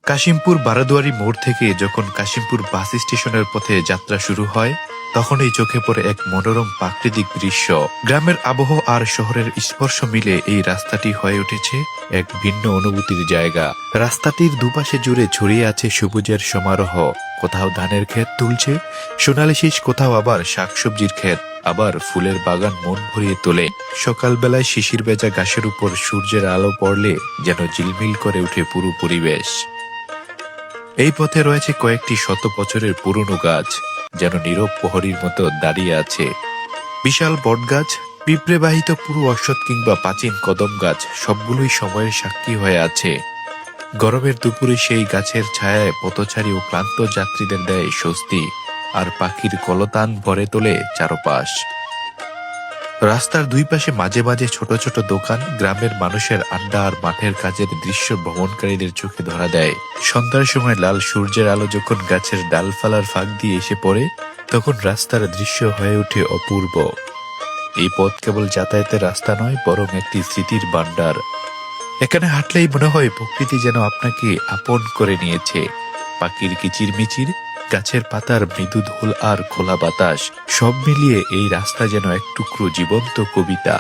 কাশিমপুর বারোদুয়ারি মোড় থেকে যখন কাশিমপুর বাস স্টেশনের পথে যাত্রা শুরু হয়, তখনই চোখে পড়ে এক মনোরম প্রাকৃতিক দৃশ্য। গ্রামের আবহ আর শহরের স্পর্শ মিলে এই রাস্তাটি হয়ে উঠেছে এক ভিন্ন অনুভূতির জায়গা। রাস্তাটির দুপাশে জুড়ে ছড়িয়ে আছে সবুজের সমারোহ। কোথাও ধানের ক্ষেত তুলছে সোনালি শীষ, কোথাও আবার শাকসবজির ক্ষেত, আবার ফুলের বাগান মন ভরিয়ে তোলে। সকালবেলায় শিশির ভেজা ঘাসের উপর সূর্যের আলো পড়লে যেন ঝিলমিল করে ওঠে পুরো পরিবেশ। এই পথে রয়েছে কয়েকটি শত বছরের পুরনো গাছ, যেন নীরব প্রহরীর মতো দাঁড়িয়ে আছে। বিশাল বটগাছ, পিঁপড়েবাহিত পুরো অশ্বত্থ কিংবা প্রাচীন কদম গাছ, সবগুলোই সময়ের সাক্ষী হয়ে আছে। গরমের দুপুরে সেই গাছের ছায়ায় পথচারী ও ক্লান্ত যাত্রীদের দেয় স্বস্তি, আর পাখির কলতান ভরে তোলে চারপাশ। রাস্তার দুই পাশে মাঝে মাঝে ছোট ছোট দোকান, গ্রামের মানুষের আড্ডা আর মাঠের কাজের দৃশ্য ভ্রমণকারীদের চোখে ধরা দেয়। সন্ধ্যার সময় লাল সূর্যের আলো যখন গাছের ডালফালার ফাঁক দিয়ে এসে পড়ে, তখন রাস্তার দৃশ্য হয়ে ওঠে অপূর্ব। এই পথ কেবল যাতায়াতের রাস্তা নয়, বরং একটি স্মৃতির ভান্ডার। এখানে হাঁটলেই মনে হয় প্রকৃতি যেন আপনাকে আপন করে নিয়েছে। পাখির কিচিরমিচির, গাছের পাতার মৃদু ধুল আর খোলা বাতাস, সব মিলিয়ে এই রাস্তা যেন এক টুকরো জীবন্ত কবিতা।